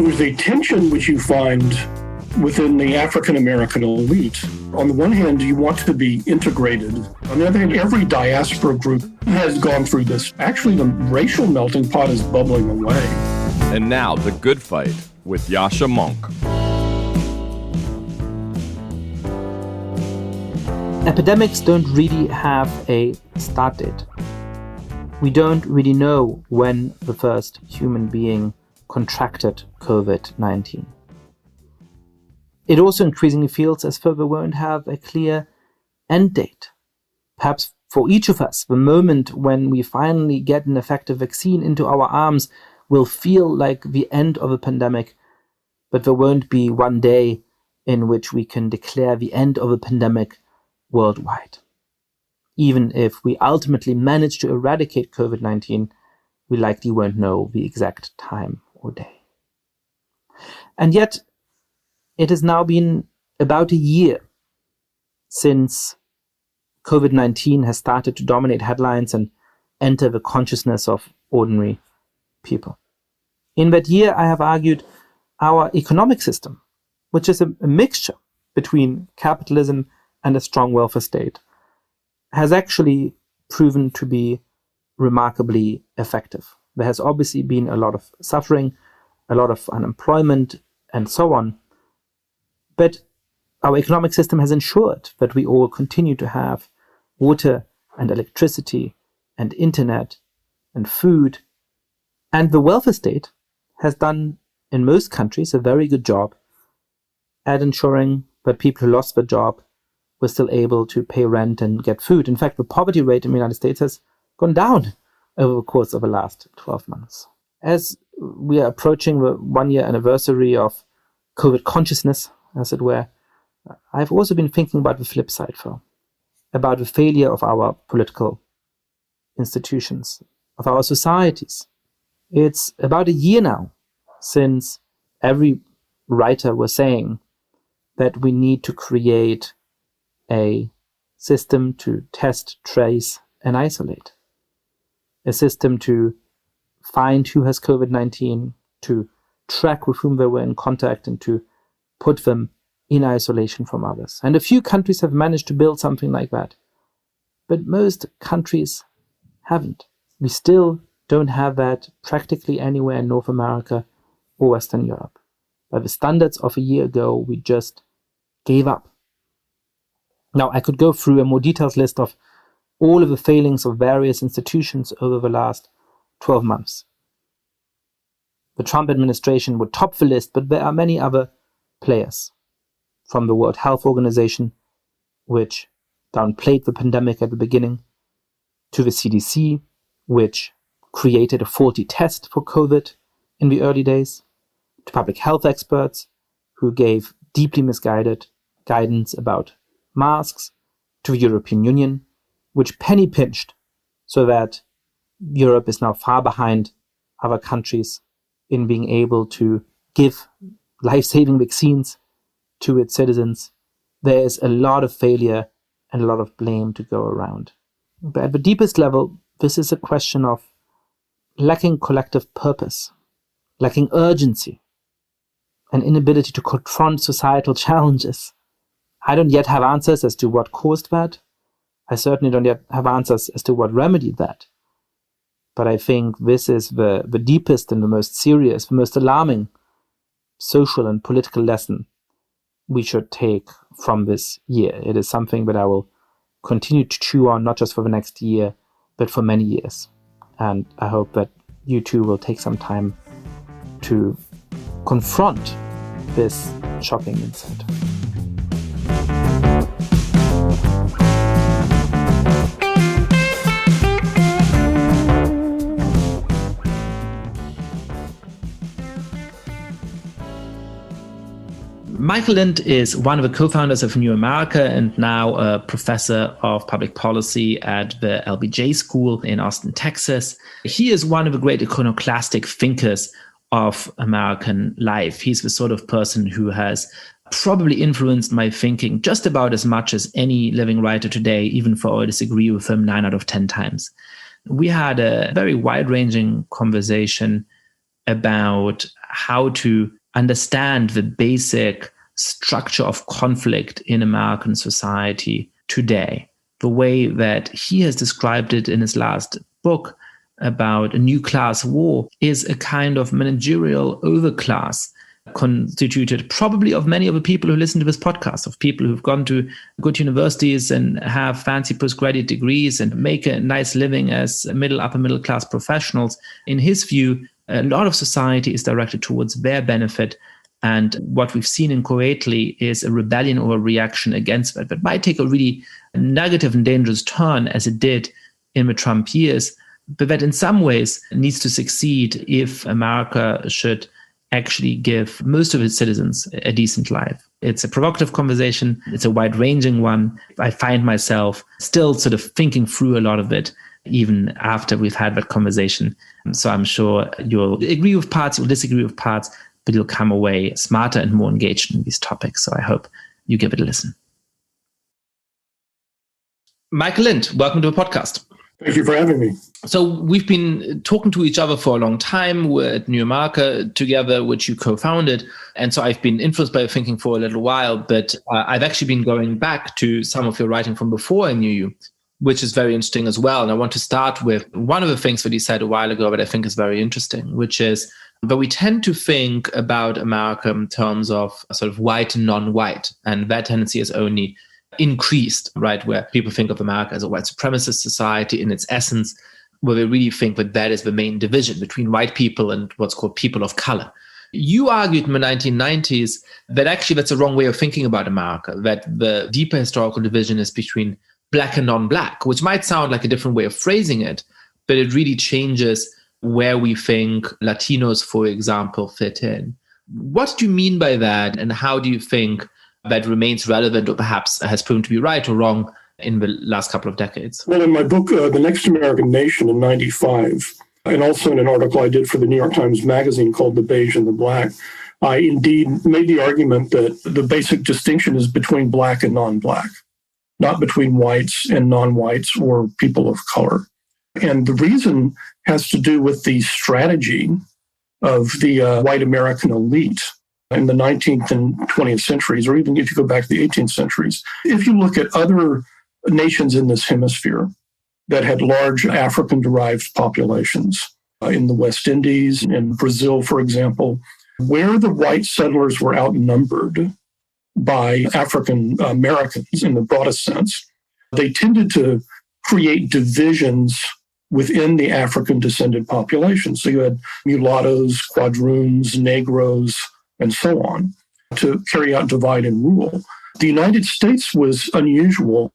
There's a tension which you find within the African-American elite. On the one hand, you want to be integrated. On the other hand, every diaspora group has gone through this. Actually, the racial melting pot is bubbling away. And now, The Good Fight with Yascha Mounk. Epidemics don't really have a start date. We don't really know when the first human being contracted COVID-19. It also increasingly feels as though we won't have a clear end date. Perhaps for each of us, the moment when we finally get an effective vaccine into our arms will feel like the end of a pandemic, but there won't be one day in which we can declare the end of a pandemic worldwide. Even if we ultimately manage to eradicate COVID-19, we likely won't know the exact time or day. And yet, it has now been about a year since COVID-19 has started to dominate headlines and enter the consciousness of ordinary people. In that year, I have argued our economic system, which is a mixture between capitalism and a strong welfare state, has actually proven to be remarkably effective. There has obviously been a lot of suffering, a lot of unemployment, and so on. But our economic system has ensured that we all continue to have water and electricity and internet and food. And the welfare state has done, in most countries, a very good job at ensuring that people who lost their job were still able to pay rent and get food. In fact, the poverty rate in the United States has gone down over the course of the last 12 months. As we are approaching the one-year anniversary of COVID consciousness, as it were, I've also been thinking about the flip side, though, about the failure of our political institutions, of our societies. It's about a year now since every writer was saying that we need to create a system to test, trace, and isolate. A system to find who has COVID-19, to track with whom they were in contact, and to put them in isolation from others. And a few countries have managed to build something like that. But most countries haven't. We still don't have that practically anywhere in North America or Western Europe. By the standards of a year ago, we just gave up. Now, I could go through a more detailed list of all of the failings of various institutions over the last 12 months. The Trump administration would top the list, but there are many other players, from the World Health Organization, which downplayed the pandemic at the beginning, to the CDC, which created a faulty test for COVID in the early days, to public health experts who gave deeply misguided guidance about masks, to the European Union, which penny-pinched so that Europe is now far behind other countries in being able to give life-saving vaccines to its citizens. There is a lot of failure and a lot of blame to go around. But at the deepest level, this is a question of lacking collective purpose, lacking urgency, an inability to confront societal challenges. I don't yet have answers as to what caused that. I certainly don't yet have answers as to what remedied that. But I think this is the deepest and the most serious, the most alarming social and political lesson we should take from this year. It is something that I will continue to chew on, not just for the next year, but for many years. And I hope that you too will take some time to confront this shocking insight. Michael Lind is one of the co-founders of New America and now a professor of public policy at the LBJ School in Austin, Texas. He is one of the great iconoclastic thinkers of American life. He's the sort of person who has probably influenced my thinking just about as much as any living writer today, even though I disagree with him 9 out of 10 times. We had a very wide-ranging conversation about how to understand the basic structure of conflict in American society today. The way that he has described it in his last book about a new class war is a kind of managerial overclass constituted probably of many of the people who listen to this podcast, of people who've gone to good universities and have fancy postgraduate degrees and make a nice living as upper middle class professionals. In his view, a lot of society is directed towards their benefit. And what we've seen in lately is a rebellion or a reaction against that. That might take a really negative and dangerous turn, as it did in the Trump years, but that in some ways needs to succeed if America should actually give most of its citizens a decent life. It's a provocative conversation. It's a wide-ranging one. I find myself still sort of thinking through a lot of it, even after we've had that conversation. So I'm sure you'll agree with parts, you'll disagree with parts, but you'll come away smarter and more engaged in these topics. So I hope you give it a listen. Michael Lind, welcome to the podcast. Thank you for having me. So we've been talking to each other for a long time. We're at New America together, which you co-founded. And so I've been influenced by your thinking for a little while, but I've actually been going back to some of your writing from before I knew you, which is very interesting as well. And I want to start with one of the things that you said a while ago that I think is very interesting, which is that we tend to think about America in terms of sort of white and non-white. And that tendency is only increased, right? Where people think of America as a white supremacist society in its essence, where they really think that that is the main division between white people and what's called people of color. You argued in the 1990s that actually that's a wrong way of thinking about America, that the deeper historical division is between black and non-black, which might sound like a different way of phrasing it, but it really changes where we think Latinos, for example, fit in. What do you mean by that, and how do you think that remains relevant or perhaps has proven to be right or wrong in the last couple of decades? Well, in my book, The Next American Nation in 95, and also in an article I did for the New York Times Magazine called The Beige and the Black, I indeed made the argument that the basic distinction is between black and non-black, not between whites and non-whites or people of color. And the reason has to do with the strategy of the white American elite in the 19th and 20th centuries, or even if you go back to the 18th centuries. If you look at other nations in this hemisphere that had large African-derived populations, in the West Indies, in Brazil, for example, where the white settlers were outnumbered by African Americans in the broadest sense, they tended to create divisions within the African-descended population. So you had mulattoes, quadroons, Negroes, and so on, to carry out divide and rule. The United States was unusual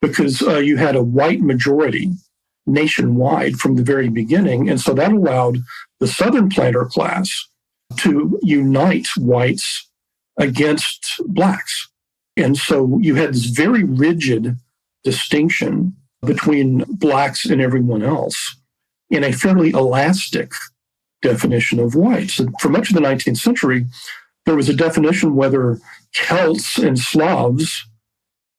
because you had a white majority nationwide from the very beginning. And so that allowed the Southern planter class to unite whites against blacks. And so you had this very rigid distinction between blacks and everyone else in a fairly elastic definition of whites. And for much of the 19th century, there was a definition whether Celts and Slavs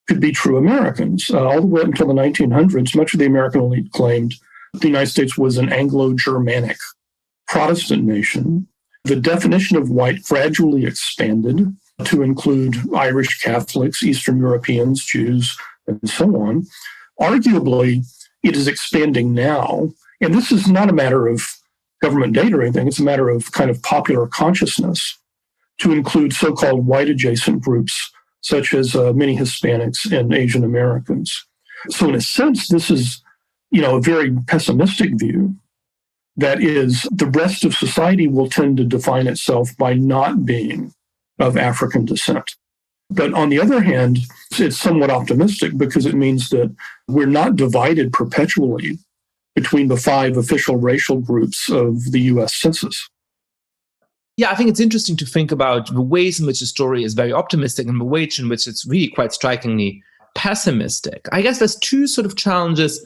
could be true Americans. All the way up until the 1900s, much of the American elite claimed the United States was an Anglo-Germanic Protestant nation. The definition of white gradually expanded to include Irish Catholics, Eastern Europeans, Jews, and so on. Arguably, it is expanding now. And this is not a matter of government data or anything. It's a matter of kind of popular consciousness to include so-called white adjacent groups, such as many Hispanics and Asian Americans. So in a sense, this is, a very pessimistic view. That is, the rest of society will tend to define itself by not being of African descent. But on the other hand, it's somewhat optimistic because it means that we're not divided perpetually between the 5 official racial groups of the U.S. Census. Yeah, I think it's interesting to think about the ways in which the story is very optimistic and the ways in which it's really quite strikingly pessimistic. I guess there's 2 sort of challenges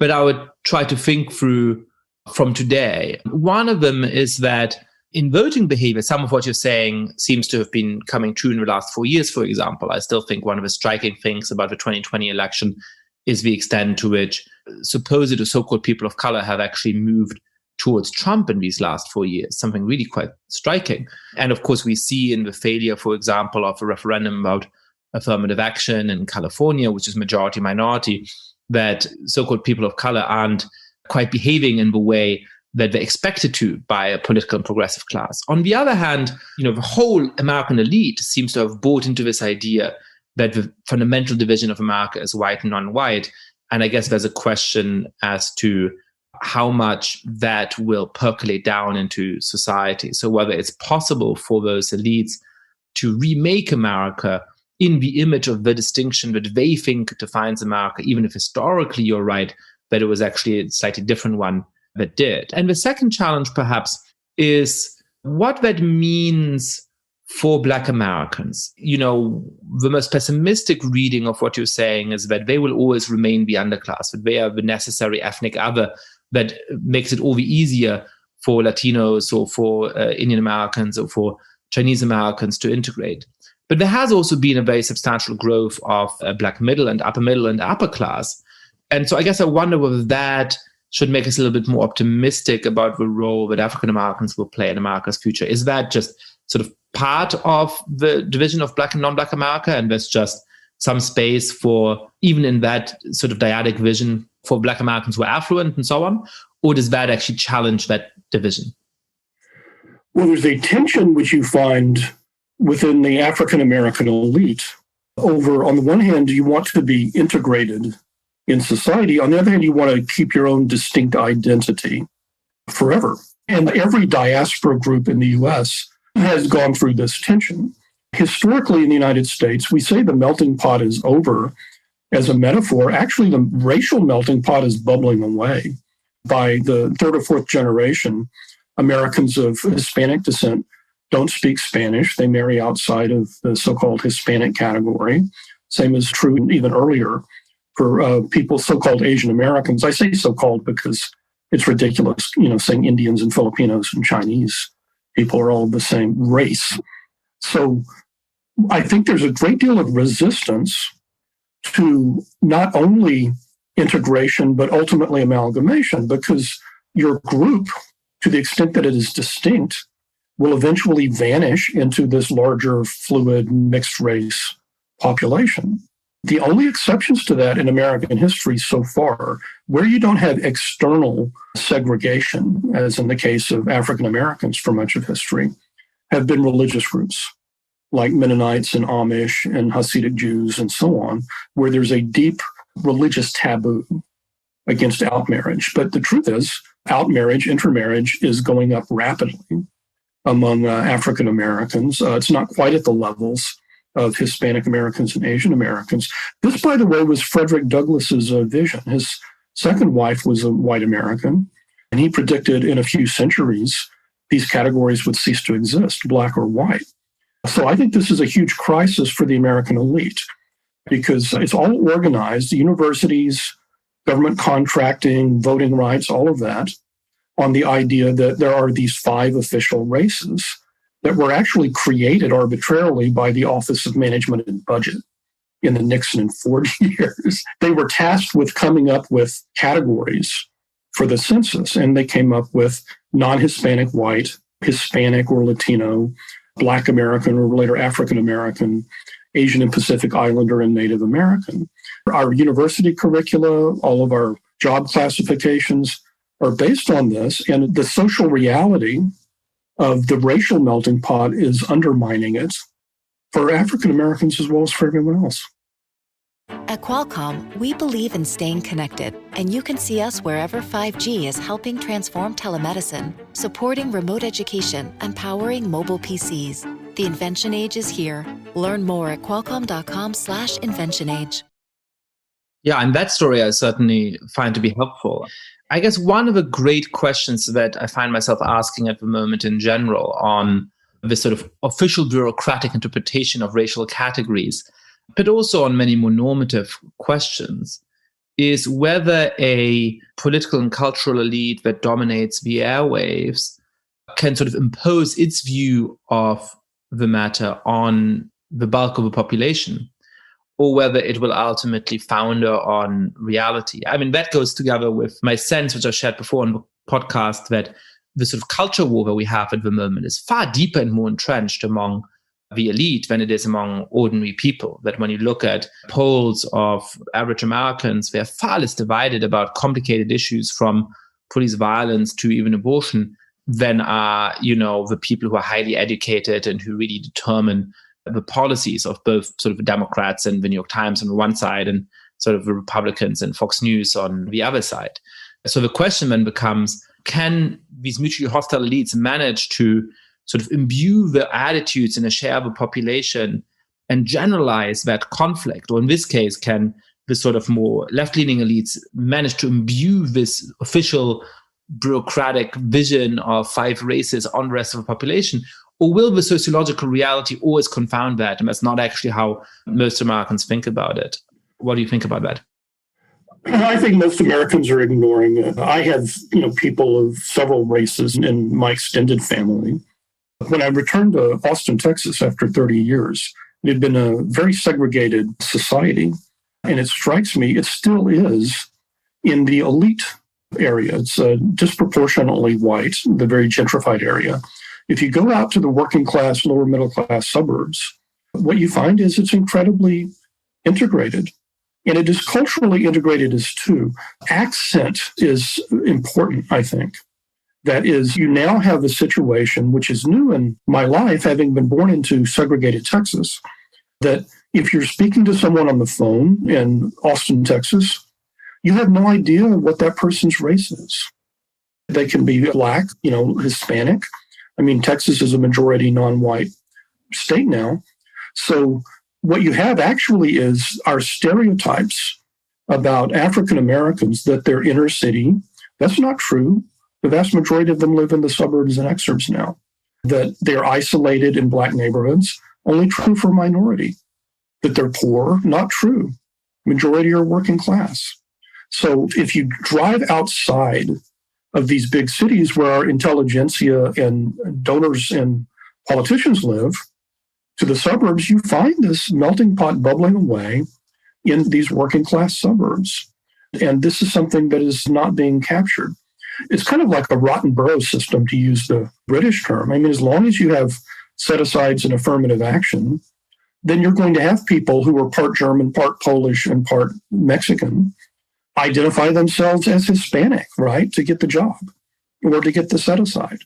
that I would try to think through from today. One of them is that in voting behavior, some of what you're saying seems to have been coming true in the last 4 years, for example. I still think one of the striking things about the 2020 election is the extent to which supposed or so-called people of color have actually moved towards Trump in these last 4 years, something really quite striking. And of course, we see in the failure, for example, of a referendum about affirmative action in California, which is majority minority, that so-called people of color aren't quite behaving in the way that they're expected to by a political and progressive class. On the other hand, the whole American elite seems to have bought into this idea that the fundamental division of America is white and non-white. And I guess there's a question as to how much that will percolate down into society. So whether it's possible for those elites to remake America in the image of the distinction that they think defines America, even if historically you're right, that it was actually a slightly different one that did. And the second challenge, perhaps, is what that means for Black Americans. The most pessimistic reading of what you're saying is that they will always remain the underclass, that they are the necessary ethnic other that makes it all the easier for Latinos or for Indian Americans or for Chinese Americans to integrate. But there has also been a very substantial growth of Black middle and upper class. And so I guess I wonder whether that should make us a little bit more optimistic about the role that African Americans will play in America's future. Is that just sort of part of the division of Black and non-Black America, and there's just some space for, even in that sort of dyadic vision, for Black Americans who are affluent and so on? Or does that actually challenge that division? Well, there's a tension which you find within the African American elite over, on the one hand, you want to be integrated in society. On the other hand, you want to keep your own distinct identity forever. And every diaspora group in the U.S. has gone through this tension. Historically, in the United States, we say the melting pot is over as a metaphor. Actually, the racial melting pot is bubbling away. By the third or fourth generation, Americans of Hispanic descent don't speak Spanish. They marry outside of the so-called Hispanic category. Same is true even earlier for people, so-called Asian Americans. I say so-called because it's ridiculous, saying Indians and Filipinos and Chinese people are all the same race. So I think there's a great deal of resistance to not only integration, but ultimately amalgamation, because your group, to the extent that it is distinct, will eventually vanish into this larger, fluid, mixed race population. The only exceptions to that in American history so far, where you don't have external segregation, as in the case of African Americans for much of history, have been religious groups like Mennonites and Amish and Hasidic Jews and so on, where there's a deep religious taboo against outmarriage. But the truth is, outmarriage, intermarriage is going up rapidly among African Americans. It's not quite at the levels of Hispanic Americans and Asian Americans. This, by the way, was Frederick Douglass's vision. His second wife was a white American, and he predicted in a few centuries these categories would cease to exist, Black or white. So I think this is a huge crisis for the American elite because it's all organized, universities, government contracting, voting rights, all of that, on the idea that there are these 5 official races that were actually created arbitrarily by the Office of Management and Budget in the Nixon and Ford years. They were tasked with coming up with categories for the census, and they came up with non-Hispanic white, Hispanic or Latino, Black American or later African American, Asian and Pacific Islander, and Native American. Our university curricula, all of our job classifications are based on this, and the social reality of the racial melting pot is undermining it for African Americans as well as for everyone else. At Qualcomm, we believe in staying connected, and you can see us wherever 5G is helping transform telemedicine, supporting remote education, and powering mobile PCs. The invention age is here. Learn more at qualcomm.com/inventionage. Yeah, and that story I certainly find to be helpful. I guess one of the great questions that I find myself asking at the moment in general on this sort of official bureaucratic interpretation of racial categories, but also on many more normative questions, is whether a political and cultural elite that dominates the airwaves can sort of impose its view of the matter on the bulk of the population, or whether it will ultimately founder on reality. I mean, that goes together with my sense, which I shared before in the podcast that the sort of culture war that we have at the moment is far deeper and more entrenched among the elite than it is among ordinary people. That when you look at polls of average Americans, they're far less divided about complicated issues from police violence to even abortion than are, the people who are highly educated and who really determine the policies of both sort of the Democrats and the New York Times on the one side and sort of the Republicans and Fox News on the other side. So the question then becomes, can these mutually hostile elites manage to sort of imbue the attitudes in a share of the population and generalize that conflict? Or in this case, can the sort of more left-leaning elites manage to imbue this official bureaucratic vision of 5 races on the rest of the population? Or will the sociological reality always confound that? And that's not actually how most Americans think about it. What do you think about that? I think most Americans are ignoring it. I have, people of several races in my extended family. When I returned to Austin, Texas after 30 years, it had been a very segregated society. And it strikes me, it still is in the elite area. It's disproportionately white, the very gentrified area. If you go out to the working class, lower middle class suburbs, what you find is it's incredibly integrated. And it is culturally integrated as too. Accent is important, I think. That is, you now have a situation, which is new in my life, having been born into segregated Texas, that if you're speaking to someone on the phone in Austin, Texas, you have no idea what that person's race is. They can be Black, Hispanic. I mean, Texas is a majority non-white state now. So what you have actually is our stereotypes about African Americans, that they're inner city. That's not true. The vast majority of them live in the suburbs and exurbs now. That they're isolated in Black neighborhoods, only true for minority. That they're poor, not true. Majority are working class. So if you drive outside of these big cities where our intelligentsia and donors and politicians live, to the suburbs, you find this melting pot bubbling away in these working class suburbs. And this is something that is not being captured. It's kind of like a rotten borough system, to use the British term. I mean, as long as you have set-asides and affirmative action, then you're going to have people who are part German, part Polish, and part Mexican identify themselves as Hispanic, right, to get the job or to get the set-aside.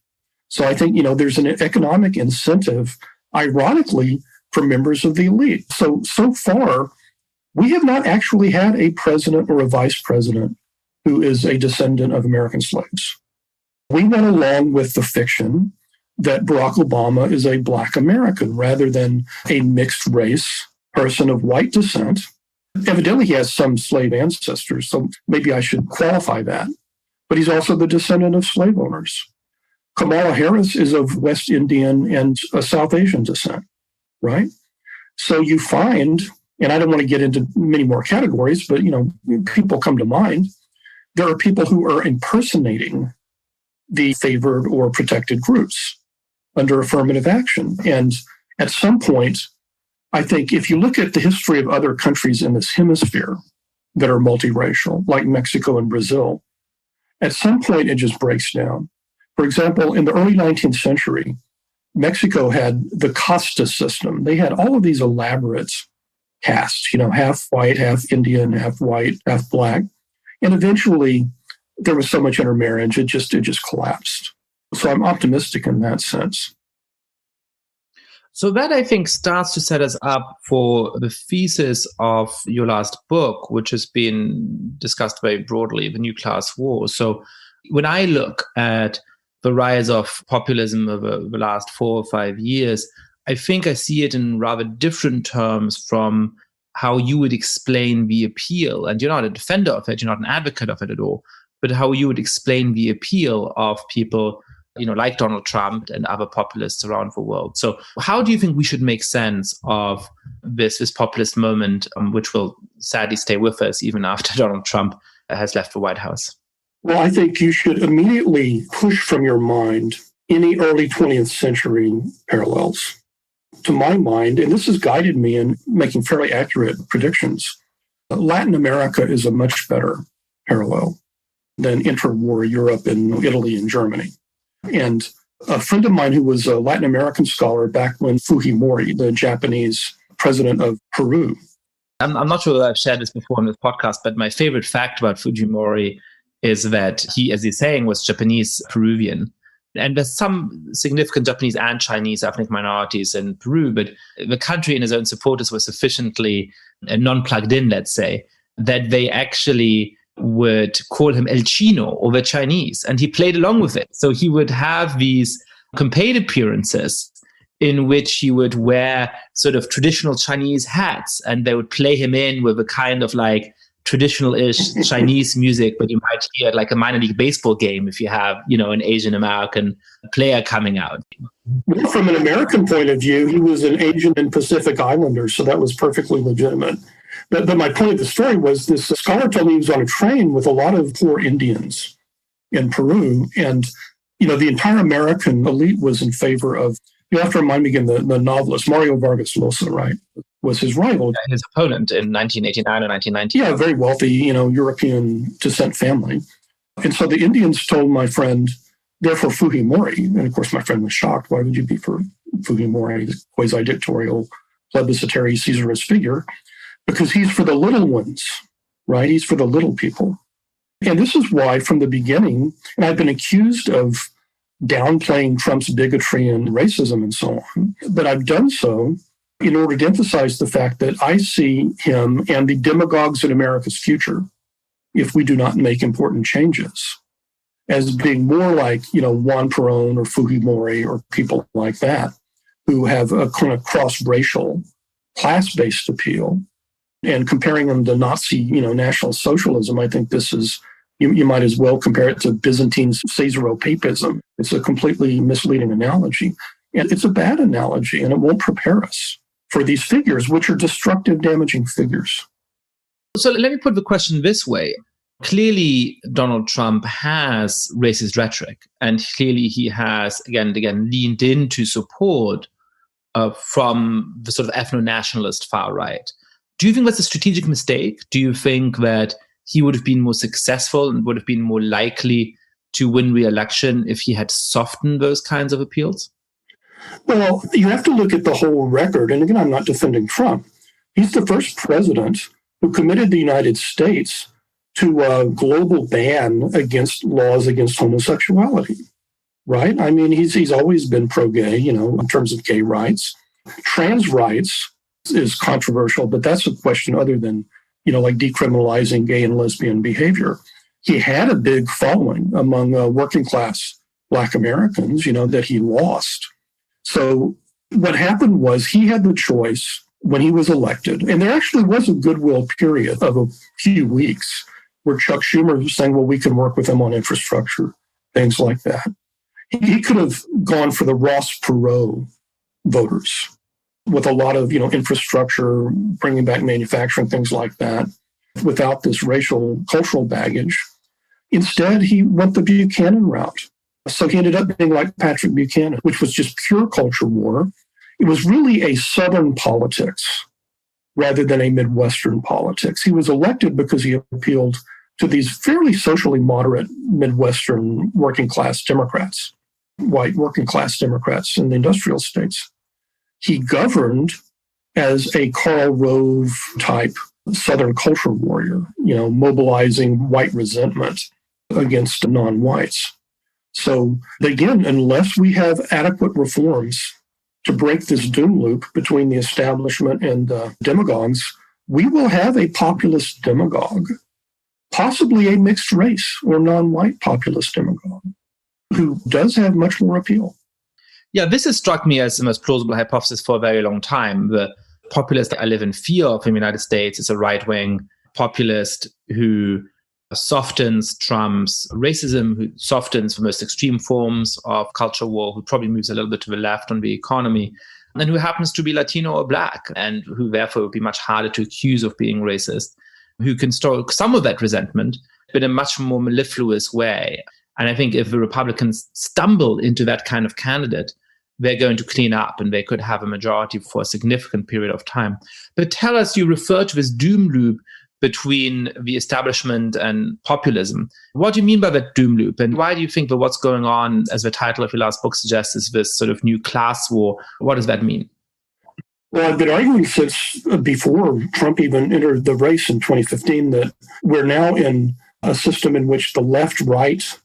So I think, there's an economic incentive, ironically, for members of the elite. So far, we have not actually had a president or a vice president who is a descendant of American slaves. We went along with the fiction that Barack Obama is a Black American rather than a mixed race person of white descent. Evidently, he has some slave ancestors, so maybe I should qualify that. But he's also the descendant of slave owners. Kamala Harris is of West Indian and South Asian descent, right? So you find, and I don't want to get into many more categories, but, people come to mind. There are people who are impersonating the favored or protected groups under affirmative action. And at some point, I think if you look at the history of other countries in this hemisphere that are multiracial, like Mexico and Brazil, at some point it just breaks down. For example, in the early 19th century, Mexico had the casta system. They had all of these elaborate castes, half white, half Indian, half white, half Black. And eventually there was so much intermarriage, it just collapsed. So I'm optimistic in that sense. So that, I think, starts to set us up for the thesis of your last book, which has been discussed very broadly, the New Class War. So when I look at the rise of populism over the last 4 or 5 years, I think I see it in rather different terms from how you would explain the appeal. And you're not a defender of it, you're not an advocate of it at all, but how you would explain the appeal of people like Donald Trump and other populists around the world. So how do you think we should make sense of this populist moment, which will sadly stay with us even after Donald Trump has left the White House? Well, I think you should immediately push from your mind any early 20th century parallels. To my mind, and this has guided me in making fairly accurate predictions, Latin America is a much better parallel. than interwar Europe and Italy and Germany. And a friend of mine who was a Latin American scholar back when Fujimori, the Japanese president of Peru. I'm not sure I've shared this before on this podcast, but my favorite fact about Fujimori is that he, as he's saying, was Japanese Peruvian. And there's some significant Japanese and Chinese ethnic minorities in Peru, but the country and his own supporters were sufficiently non-plugged in, let's say, that they actually would call him El Chino, or the Chinese, and he played along with it. So he would have these campaign appearances in which he would wear sort of traditional Chinese hats, and they would play him in with a kind of like traditional-ish Chinese music, but you might hear like a minor league baseball game if you have, an Asian American player coming out. Well, from an American point of view, he was an Asian and Pacific Islander, so that was perfectly legitimate. But my point of the story was this scholar told me he was on a train with a lot of poor Indians in Peru. And, the entire American elite was in favor of, you have to remind me again, the novelist, Mario Vargas Llosa, right, was his rival. His opponent in 1989 or 1990. Yeah, very wealthy, European descent family. And so the Indians told my friend, they're for Fujimori. And of course, my friend was shocked. Why would you be for Fujimori, the quasi-dictatorial, plebiscitary Caesarist figure? Because he's for the little ones, right? He's for the little people. And this is why from the beginning, and I've been accused of downplaying Trump's bigotry and racism and so on, but I've done so in order to emphasize the fact that I see him and the demagogues in America's future, if we do not make important changes, as being more like, Juan Perón or Fujimori or people like that, who have a kind of cross-racial, class-based appeal. And comparing them to Nazi, National Socialism, I think this is, you might as well compare it to Byzantine Caesaro-papism. It's a completely misleading analogy. And it's a bad analogy, and it won't prepare us for these figures, which are destructive, damaging figures. So let me put the question this way. Clearly, Donald Trump has racist rhetoric, and clearly he has, again and again, leaned into support from the sort of ethno-nationalist far right. Do you think that's a strategic mistake? Do you think that he would have been more successful and would have been more likely to win re-election if he had softened those kinds of appeals? Well, you have to look at the whole record. And again, I'm not defending Trump. He's the first president who committed the United States to a global ban against laws against homosexuality, right? I mean, he's always been pro-gay, in terms of gay rights. Trans rights is controversial, but that's a question other than, like decriminalizing gay and lesbian behavior. He had a big following among working class Black Americans, that he lost. So what happened was he had the choice when he was elected, and there actually was a goodwill period of a few weeks where Chuck Schumer was saying, well, we can work with him on infrastructure, things like that. He could have gone for the Ross Perot voters, with a lot of, infrastructure, bringing back manufacturing, things like that, without this racial, cultural baggage. Instead, he went the Buchanan route. So he ended up being like Patrick Buchanan, which was just pure culture war. It was really a Southern politics rather than a Midwestern politics. He was elected because he appealed to these fairly socially moderate Midwestern working class Democrats, white working class Democrats in the industrial states. He governed as a Karl Rove type Southern culture warrior, mobilizing white resentment against non-whites. So again, unless we have adequate reforms to break this doom loop between the establishment and demagogues, we will have a populist demagogue, possibly a mixed race or non-white populist demagogue, who does have much more appeal. Yeah, this has struck me as the most plausible hypothesis for a very long time. The populist I live in fear of in the United States is a right-wing populist who softens Trump's racism, who softens the most extreme forms of culture war, who probably moves a little bit to the left on the economy, and who happens to be Latino or Black, and who therefore would be much harder to accuse of being racist, who can stoke some of that resentment, but in a much more mellifluous way. And I think if the Republicans stumble into that kind of candidate, they're going to clean up and they could have a majority for a significant period of time. But tell us, you refer to this doom loop. between the establishment and populism. What do you mean by that doom loop? And why do you think that what's going on, as the title of your last book suggests, is this sort of new class war? What does that mean? Well, I've been arguing since before Trump even entered the race in 2015 that we're now in a system in which the left-right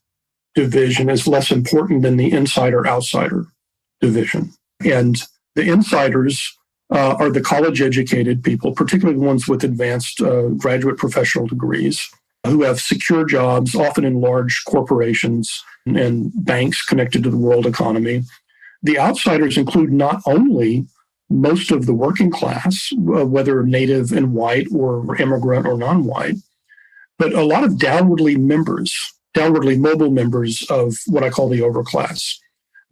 division is less important than the insider-outsider division. And the insiders are the college-educated people, particularly the ones with advanced graduate professional degrees, who have secure jobs, often in large corporations and banks connected to the world economy. The outsiders include not only most of the working class, whether native and white or immigrant or non-white, but a lot of downwardly mobile members of what I call the overclass.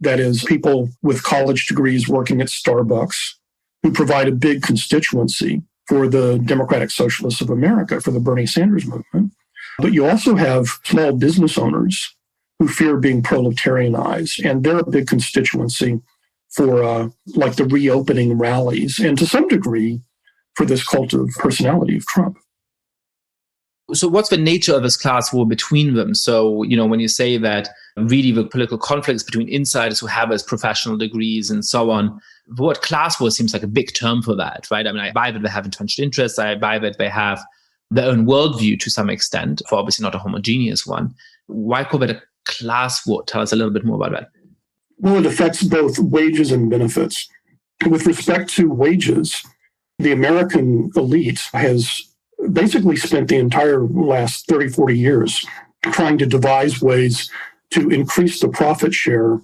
That is, people with college degrees working at Starbucks who provide a big constituency for the Democratic Socialists of America, for the Bernie Sanders movement. But you also have small business owners who fear being proletarianized, and they're a big constituency for like the reopening rallies, and to some degree for this cult of personality of Trump. So what's the nature of this class war between them? So, when you say that really the political conflicts between insiders who have as professional degrees and so on, the word class war seems like a big term for that, right? I mean, I buy that they have entrenched interests. I buy that they have their own worldview to some extent, for obviously not a homogeneous one. Why call it a class war? Tell us a little bit more about that. Well, it affects both wages and benefits. With respect to wages, the American elite has basically spent the entire last 30, 40 years trying to devise ways to increase the profit share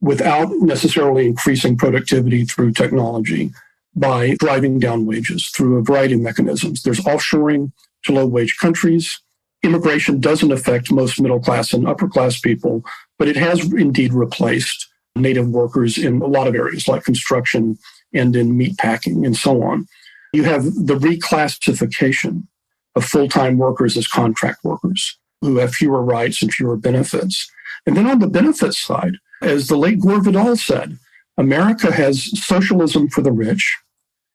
without necessarily increasing productivity through technology by driving down wages through a variety of mechanisms. There's offshoring to low-wage countries. Immigration doesn't affect most middle-class and upper-class people, but it has indeed replaced native workers in a lot of areas like construction and in meat packing and so on. You have the reclassification of full-time workers as contract workers who have fewer rights and fewer benefits. And then on the benefits side, as the late Gore Vidal said, America has socialism for the rich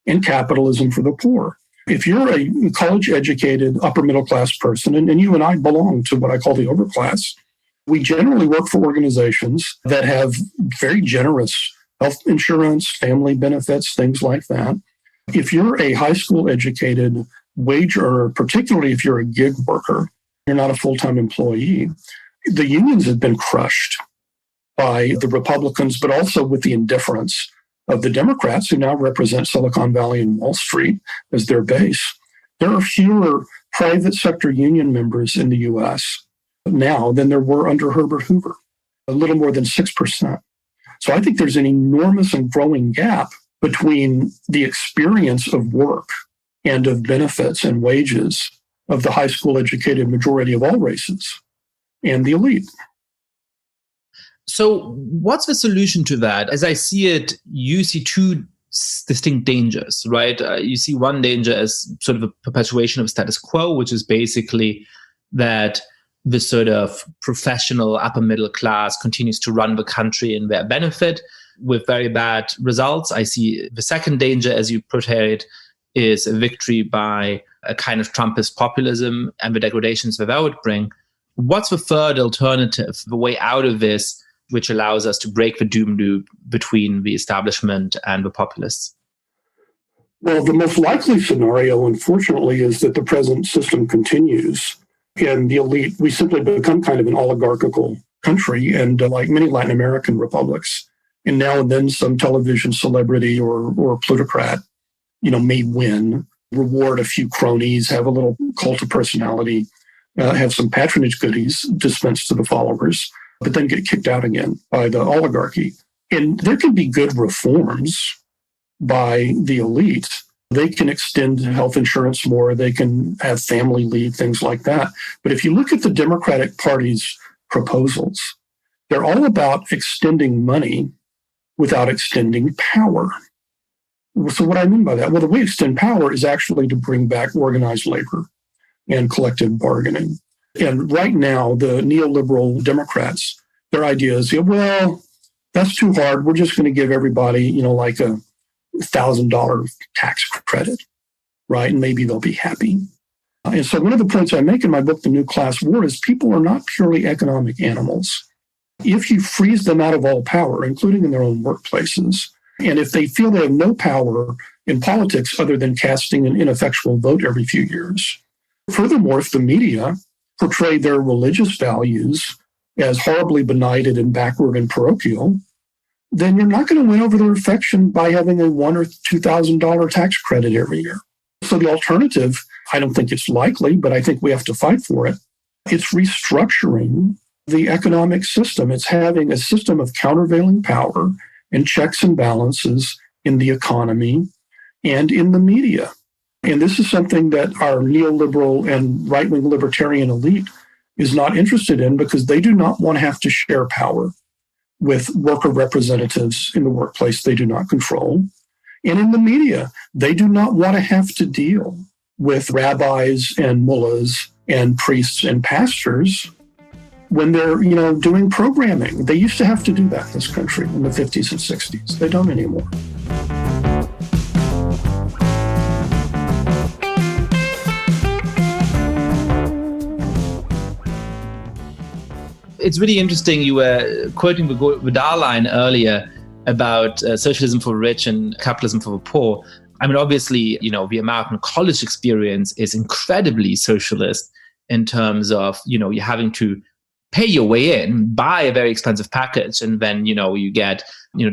and capitalism for the poor. If you're a college-educated upper-middle-class person, and you and I belong to what I call the overclass, we generally work for organizations that have very generous health insurance, family benefits, things like that. If you're a high school educated wage earner, particularly if you're a gig worker, you're not a full-time employee, the unions have been crushed by the Republicans, but also with the indifference of the Democrats who now represent Silicon Valley and Wall Street as their base. There are fewer private sector union members in the U.S. now than there were under Herbert Hoover, a little more than 6%. So I think there's an enormous and growing gap between the experience of work and of benefits and wages of the high school educated majority of all races and the elite. So what's the solution to that? As I see it, you see two distinct dangers, right? You see one danger as sort of a perpetuation of status quo, which is basically that the sort of professional upper middle class continues to run the country in their benefit with very bad results. I see the second danger, as you portray it, is a victory by a kind of Trumpist populism and the degradations that would bring. What's the third alternative, the way out of this, which allows us to break the doom loop between the establishment and the populists? Well, the most likely scenario, unfortunately, is that the present system continues and the elite, we simply become kind of an oligarchical country, and like many Latin American republics, and now and then some television celebrity or plutocrat, may win, reward a few cronies, have a little cult of personality, have some patronage goodies dispensed to the followers, but then get kicked out again by the oligarchy. And there can be good reforms by the elite. They can extend health insurance more. They can have family leave, things like that. But if you look at the Democratic Party's proposals, they're all about extending money without extending power. So what I mean by that? Well, the way to extend power is actually to bring back organized labor and collective bargaining. And right now, the neoliberal Democrats, their idea is, well, that's too hard. We're just going to give everybody, like a $1,000 tax credit, right? And maybe they'll be happy. And so one of the points I make in my book, The New Class War, is people are not purely economic animals. If you freeze them out of all power, including in their own workplaces, and if they feel they have no power in politics other than casting an ineffectual vote every few years. Furthermore, if the media portray their religious values as horribly benighted and backward and parochial, then you're not going to win over their affection by having a $1,000 or $2,000 tax credit every year. So the alternative, I don't think it's likely, but I think we have to fight for it. It's restructuring the economic system. It's having a system of countervailing power and checks and balances in the economy and in the media. And this is something that our neoliberal and right-wing libertarian elite is not interested in because they do not want to have to share power with worker representatives in the workplace they do not control. And in the media, they do not want to have to deal with rabbis and mullahs and priests and pastors when they're, doing programming. They used to have to do that in this country in the 50s and 60s. They don't anymore. It's really interesting. You were quoting the Vidal line earlier about socialism for the rich and capitalism for the poor. I mean, obviously, the American college experience is incredibly socialist in terms of, you're having to pay your way in, buy a very expensive package, and then, you get,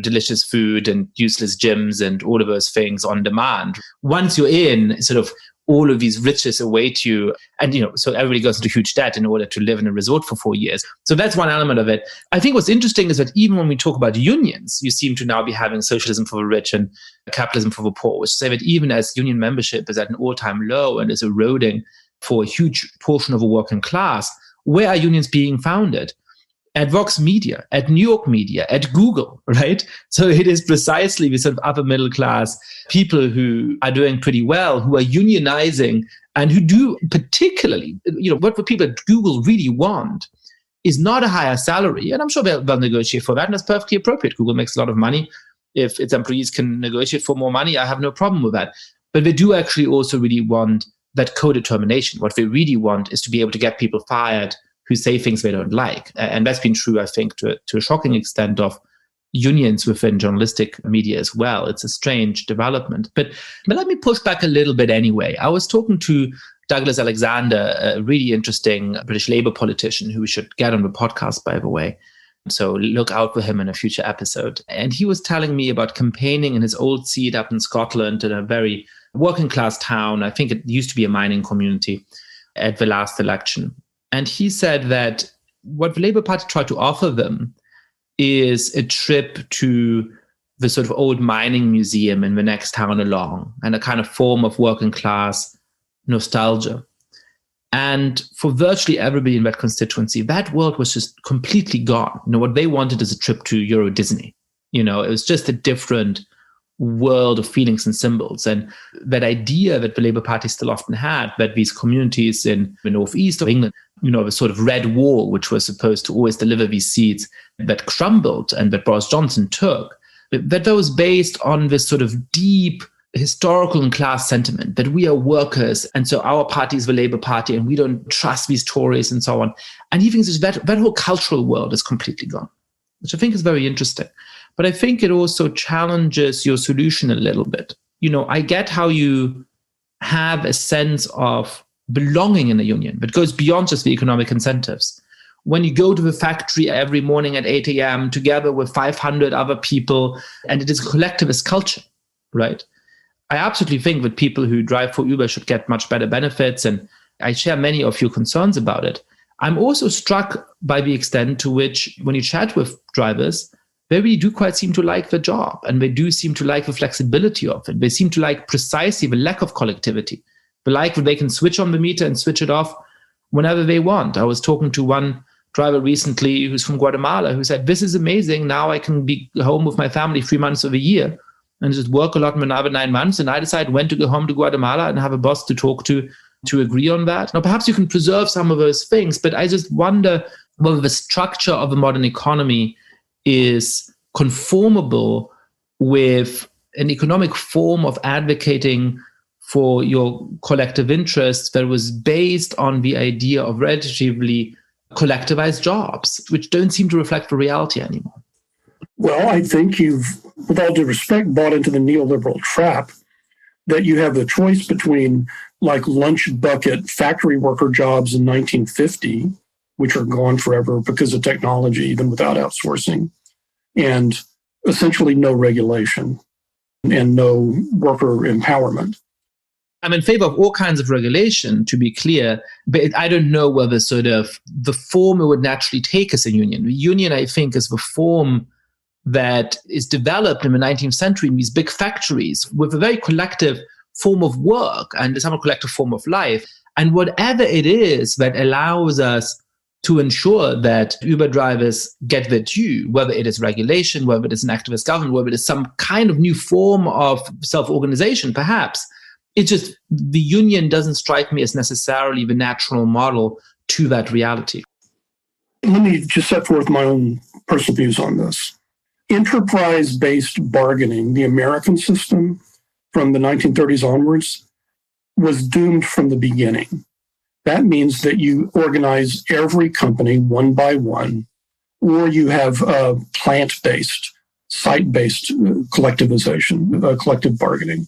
delicious food and useless gyms and all of those things on demand. Once you're in, sort of all of these riches await you. And, so everybody goes into huge debt in order to live in a resort for 4 years. So that's one element of it. I think what's interesting is that even when we talk about unions, you seem to now be having socialism for the rich and capitalism for the poor, which say that even as union membership is at an all-time low and is eroding for a huge portion of the working class, where are unions being founded? At Vox Media, at New York Media, at Google, right? So it is precisely the sort of upper middle class people who are doing pretty well, who are unionizing and who do particularly, what the people at Google really want is not a higher salary. And I'm sure they'll negotiate for that, and that's perfectly appropriate. Google makes a lot of money. If its employees can negotiate for more money, I have no problem with that. But they do actually also really want that co-determination. What they really want is to be able to get people fired who say things they don't like. And that's been true, I think, to a shocking extent of unions within journalistic media as well. It's a strange development. But let me push back a little bit anyway. I was talking to Douglas Alexander, a really interesting British Labour politician who we should get on the podcast, by the way. So look out for him in a future episode. And he was telling me about campaigning in his old seat up in Scotland in a very working class town. I think it used to be a mining community at the last election. And he said that what the Labour Party tried to offer them is a trip to the sort of old mining museum in the next town along, and a kind of form of working class nostalgia. And for virtually everybody in that constituency, that world was just completely gone. What they wanted is a trip to Euro Disney. It was just a different world of feelings and symbols. And that idea that the Labour Party still often had, that these communities in the northeast of England, the sort of red wall, which was supposed to always deliver these seats, that crumbled and that Boris Johnson took, that was based on this sort of deep historical and class sentiment that we are workers, and so our party is the Labour Party, and we don't trust these Tories and so on. And he thinks that whole cultural world is completely gone, which I think is very interesting. But I think it also challenges your solution a little bit. I get how you have a sense of belonging in a union that goes beyond just the economic incentives. When you go to the factory every morning at 8 a.m. together with 500 other people, and it is a collectivist culture, right? I absolutely think that people who drive for Uber should get much better benefits, and I share many of your concerns about it. I'm also struck by the extent to which, when you chat with drivers, they really do quite seem to like the job, and they do seem to like the flexibility of it. They seem to like precisely the lack of collectivity. They like that they can switch on the meter and switch it off whenever they want. I was talking to one driver recently who's from Guatemala who said, this is amazing. Now I can be home with my family 3 months of the year and just work a lot in another 9 months. And I decide when to go home to Guatemala and have a boss to talk to agree on that. Now, perhaps you can preserve some of those things, but I just wonder whether the structure of the modern economy is conformable with an economic form of advocating for your collective interests that was based on the idea of relatively collectivized jobs, which don't seem to reflect the reality anymore. Well, I think you've, with all due respect, bought into the neoliberal trap that you have the choice between like lunch bucket factory worker jobs in 1950, which are gone forever because of technology, even without outsourcing, and essentially no regulation and no worker empowerment. I'm in favor of all kinds of regulation, to be clear, but I don't know whether sort of the form it would naturally take as a union. The union, I think, is the form that is developed in the 19th century in these big factories with a very collective form of work and some collective form of life. And whatever it is that allows us to ensure that Uber drivers get their due, whether it is regulation, whether it is an activist government, whether it is some kind of new form of self-organization, perhaps. It's just the union doesn't strike me as necessarily the natural model to that reality. Let me just set forth my own personal views on this. Enterprise-based bargaining, the American system from the 1930s onwards, was doomed from the beginning. That means that you organize every company one by one, or you have plant-based, site-based collectivization, collective bargaining.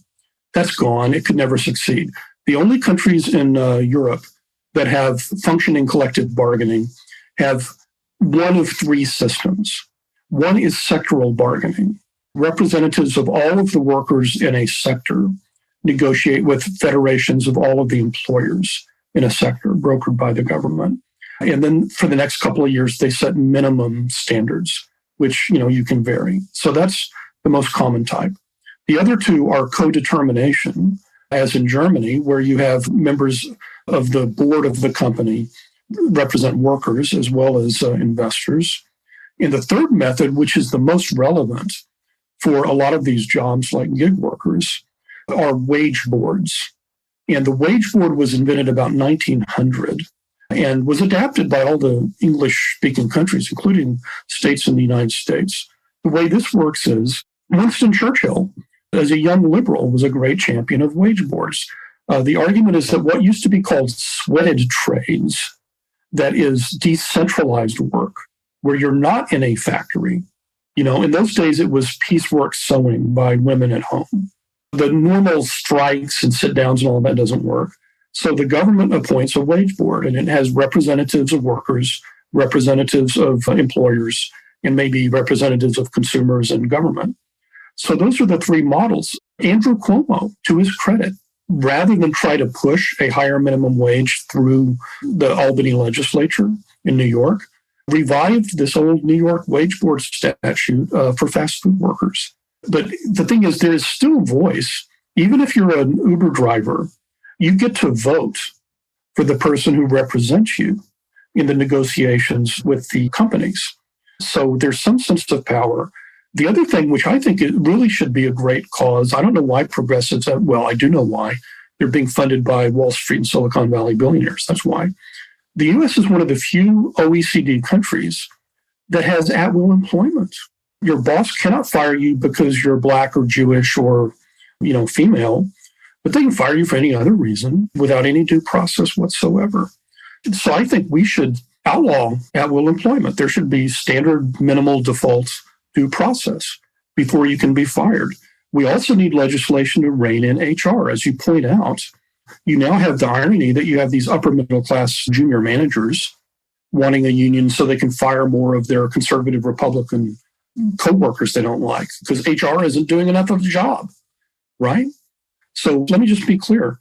That's gone. It could never succeed. The only countries in Europe that have functioning collective bargaining have one of three systems. One is sectoral bargaining. Representatives of all of the workers in a sector negotiate with federations of all of the employers in a sector brokered by the government. And then for the next couple of years, they set minimum standards, which, you can vary. So that's the most common type. The other two are co-determination, as in Germany, where you have members of the board of the company represent workers as well as investors. And the third method, which is the most relevant for a lot of these jobs like gig workers, are wage boards. And the wage board was invented about 1900 and was adapted by all the English-speaking countries, including states in the United States. The way this works is Winston Churchill, as a young liberal, was a great champion of wage boards. The argument is that what used to be called sweated trades, that is decentralized work, where you're not in a factory. In those days, it was piecework sewing by women at home. The normal strikes and sit-downs and all that doesn't work. So the government appoints a wage board, and it has representatives of workers, representatives of employers, and maybe representatives of consumers and government. So those are the three models. Andrew Cuomo, to his credit, rather than try to push a higher minimum wage through the Albany legislature in New York, revived this old New York wage board statute for fast food workers. But the thing is, there is still voice. Even if you're an Uber driver, you get to vote for the person who represents you in the negotiations with the companies. So there's some sense of power. The other thing, which I think it really should be a great cause, I don't know why progressives, well, I do know why. They're being funded by Wall Street and Silicon Valley billionaires. That's why. The U.S. is one of the few OECD countries that has at-will employment. Your boss cannot fire you because you're Black or Jewish or, female, but they can fire you for any other reason without any due process whatsoever. So I think we should outlaw at-will employment. There should be standard minimal default due process before you can be fired. We also need legislation to rein in HR. As you point out, you now have the irony that you have these upper middle class junior managers wanting a union so they can fire more of their conservative Republican co-workers they don't like because HR isn't doing enough of the job, right? So let me just be clear.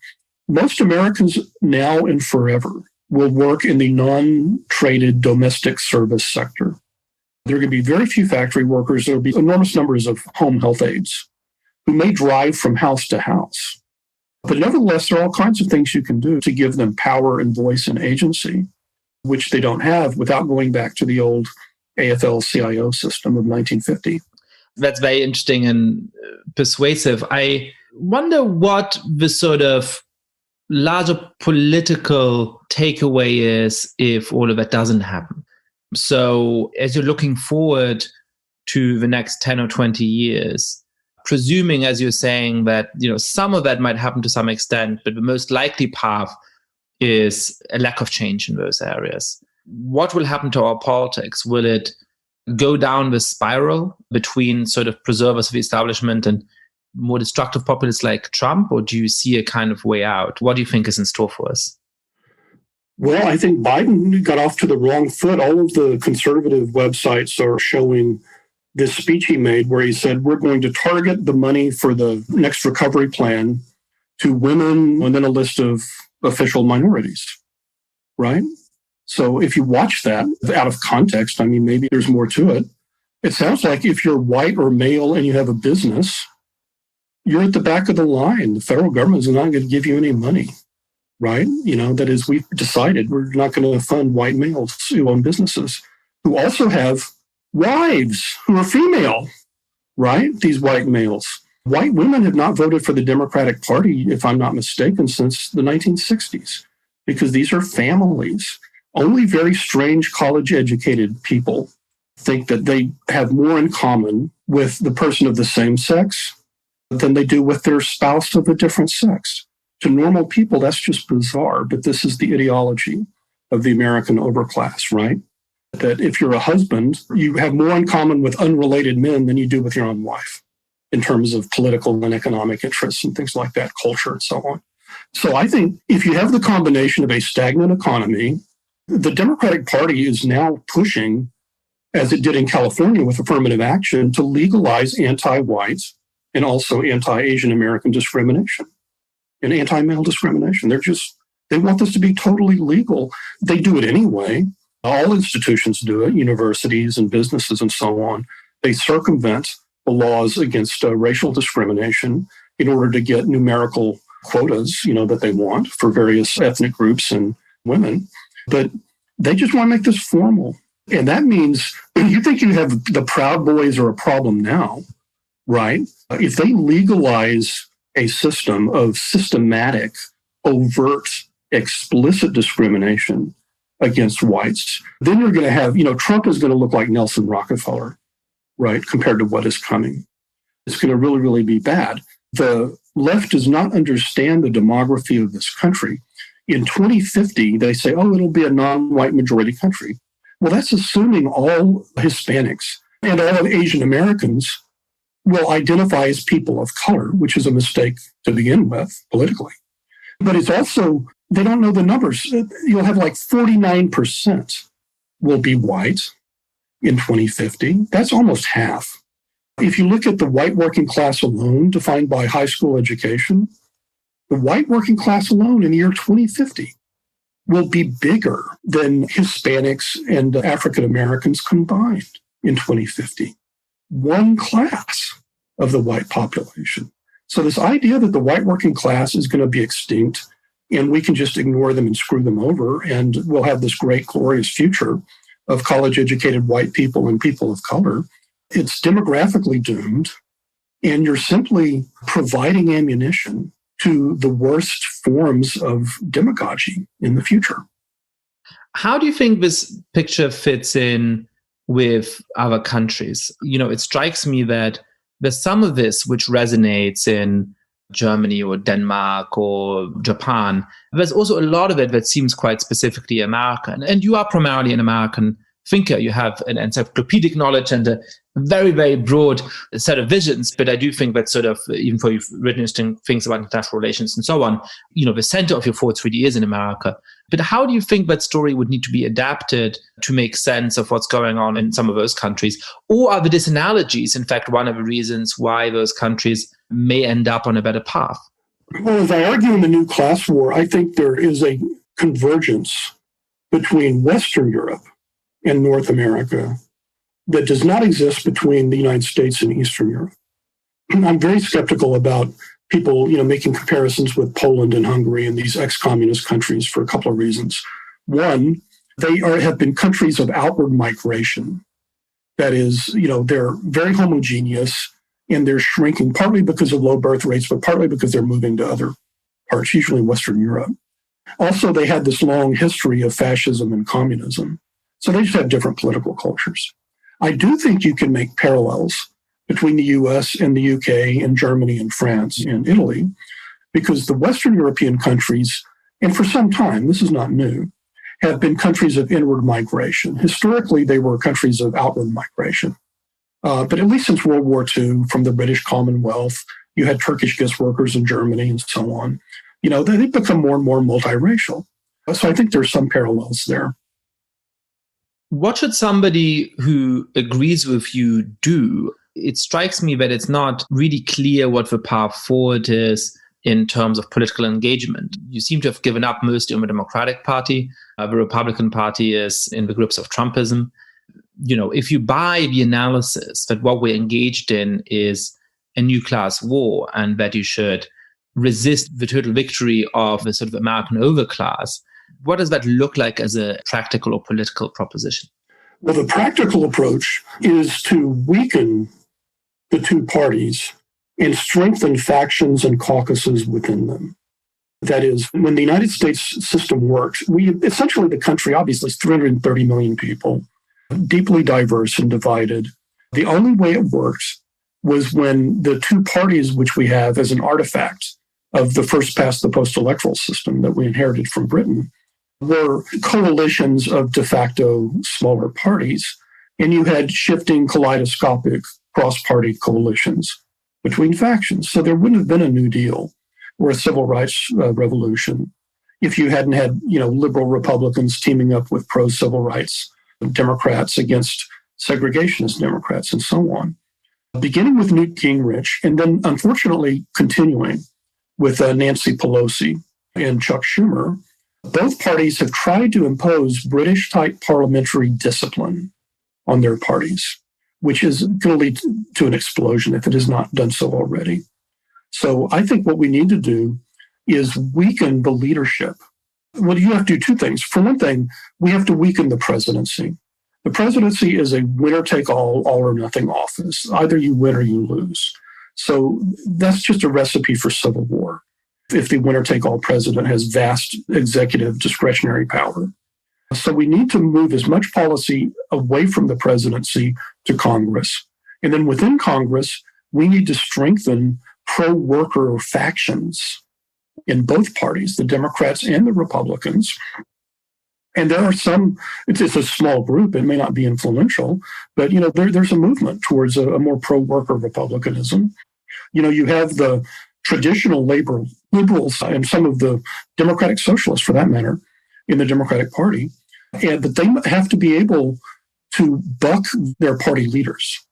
Most Americans now and forever will work in the non-traded domestic service sector. There are going to be very few factory workers. There will be enormous numbers of home health aides who may drive from house to house. But nevertheless, there are all kinds of things you can do to give them power and voice and agency, which they don't have without going back to the old AFL-CIO system of 1950. That's very interesting and persuasive. I wonder what the sort of larger political takeaway is if all of that doesn't happen. So as you're looking forward to the next 10 or 20 years, presuming, as you're saying, that some of that might happen to some extent, but the most likely path is a lack of change in those areas. What will happen to our politics? Will it go down the spiral between sort of preservers of the establishment and more destructive populists like Trump, or do you see a kind of way out? What do you think is in store for us? Well, I think Biden got off to the wrong foot. All of the conservative websites are showing this speech he made where he said, we're going to target the money for the next recovery plan to women and then a list of official minorities, right? So if you watch that out of context, I mean, maybe there's more to it. It sounds like if you're white or male and you have a business, you're at the back of the line. The federal government is not going to give you any money, right? That is, we've decided we're not going to fund white males who own businesses, who also have wives who are female, right? These white males. White women have not voted for the Democratic Party, if I'm not mistaken, since the 1960s, because these are families. Only very strange college-educated people think that they have more in common with the person of the same sex than they do with their spouse of a different sex. To normal people, that's just bizarre, but this is the ideology of the American overclass, right? That if you're a husband, you have more in common with unrelated men than you do with your own wife in terms of political and economic interests and things like that, culture and so on. So I think if you have the combination of a stagnant economy, the Democratic Party is now pushing, as it did in California with affirmative action, to legalize anti-white and also anti-Asian American discrimination and anti-male discrimination. They want this to be totally legal. They do it anyway. All institutions do it, universities and businesses and so on. They circumvent the laws against racial discrimination in order to get numerical quotas, that they want for various ethnic groups and women. But they just want to make this formal. And that means you think you have the Proud Boys are a problem now, right? If they legalize a system of systematic, overt, explicit discrimination against whites, then you're going to have, Trump is going to look like Nelson Rockefeller, right, compared to what is coming. It's going to really, really be bad. The left does not understand the demography of this country. In 2050, they say, it'll be a non-white majority country. Well, that's assuming all Hispanics and all Asian Americans will identify as people of color, which is a mistake to begin with politically. But it's also, they don't know the numbers. You'll have like 49% will be white in 2050. That's almost half. If you look at the white working class alone, defined by high school education, the white working class alone in the year 2050 will be bigger than Hispanics and African Americans combined in 2050. One class of the white population. So this idea that the white working class is going to be extinct and we can just ignore them and screw them over and we'll have this great, glorious future of college-educated white people and people of color, it's demographically doomed, and you're simply providing ammunition to the worst forms of demagogy in the future. How do you think this picture fits in with other countries? It strikes me that there's some of this which resonates in Germany or Denmark or Japan. There's also a lot of it that seems quite specifically American. And you are primarily an American thinker. You have an encyclopedic knowledge and a very, very broad set of visions. But I do think that sort of, even though you've written interesting things about international relations and so on, the center of your thoughts really is in America. But how do you think that story would need to be adapted to make sense of what's going on in some of those countries? Or are the disanalogies, in fact, one of the reasons why those countries may end up on a better path? Well, as I argue in the New Class War, I think there is a convergence between Western Europe and North America that does not exist between the United States and Eastern Europe. I'm very skeptical about people, making comparisons with Poland and Hungary and these ex-communist countries for a couple of reasons. One, they have been countries of outward migration. That is, they're very homogeneous and they're shrinking, partly because of low birth rates, but partly because they're moving to other parts, usually Western Europe. Also, they had this long history of fascism and communism. So they just have different political cultures. I do think you can make parallels between the US and the UK and Germany and France and Italy, because the Western European countries, and for some time, this is not new, have been countries of inward migration. Historically, they were countries of outward migration. But at least since World War II, from the British Commonwealth, you had Turkish guest workers in Germany and so on. They've become more and more multiracial. So I think there's some parallels there. What should somebody who agrees with you do? It strikes me that it's not really clear what the path forward is in terms of political engagement. You seem to have given up mostly on the Democratic Party. The Republican Party is in the grips of Trumpism. If you buy the analysis that what we're engaged in is a new class war and that you should resist the total victory of the sort of American overclass, what does that look like as a practical or political proposition? Well, the practical approach is to weaken the two parties and strengthen factions and caucuses within them. That is, when the United States system works, essentially the country obviously is 330 million people, deeply diverse and divided. The only way it works was when the two parties, which we have as an artifact of the first past the post electoral system that we inherited from Britain, were coalitions of de facto smaller parties. And you had shifting kaleidoscopic cross-party coalitions between factions. So there wouldn't have been a New Deal or a civil rights revolution if you hadn't had, liberal Republicans teaming up with pro-civil rights Democrats against segregationist Democrats and so on. Beginning with Newt Gingrich and then unfortunately continuing with Nancy Pelosi and Chuck Schumer, both parties have tried to impose British-type parliamentary discipline on their parties, which is going to lead to an explosion if it has not done so already. So I think what we need to do is weaken the leadership. Well, you have to do two things. For one thing, we have to weaken the presidency. The presidency is a winner-take-all, all-or-nothing office. Either you win or you lose. So that's just a recipe for civil war if the winner-take-all president has vast executive discretionary power. So we need to move as much policy away from the presidency to Congress. And then within Congress, we need to strengthen pro-worker factions in both parties, the Democrats and the Republicans. And there are some, it's a small group, it may not be influential, but there's a movement towards a more pro-worker republicanism. You have the traditional liberals and some of the Democratic Socialists, for that matter, in the Democratic Party, but they have to be able to buck their party leaders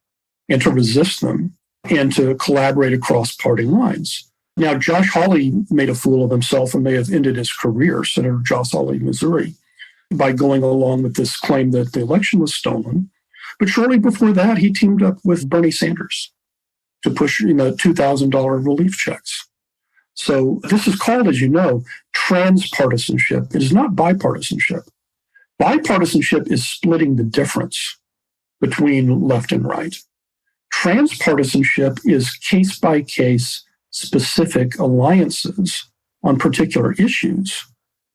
and to resist them and to collaborate across party lines. Now, Josh Hawley made a fool of himself and may have ended his career, Senator Josh Hawley, Missouri, by going along with this claim that the election was stolen. But shortly before that, he teamed up with Bernie Sanders to push $2,000 relief checks. So this is called, as you know, transpartisanship. It is not bipartisanship. Bipartisanship is splitting the difference between left and right. Transpartisanship is case-by-case specific alliances on particular issues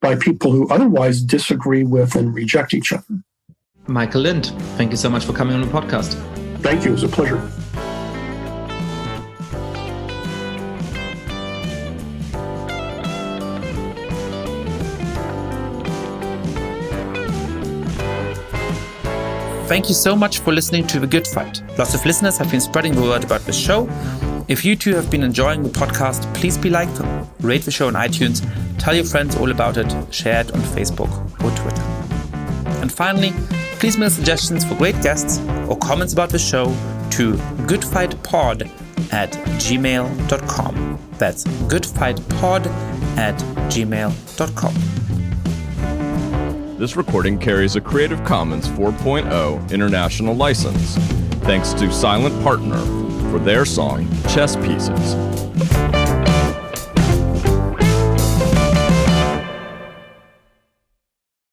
by people who otherwise disagree with and reject each other. Michael Lind, thank you so much for coming on the podcast. Thank you. It was a pleasure. Thank you so much for listening to The Good Fight. Lots of listeners have been spreading the word about the show. If you too have been enjoying the podcast, please be like, rate the show on iTunes, tell your friends all about it, share it on Facebook or Twitter. And finally, please mail suggestions for great guests or comments about the show to goodfightpod@gmail.com. That's goodfightpod@gmail.com. This recording carries a Creative Commons 4.0 international license. Thanks to Silent Partner for their song, Chess Pieces.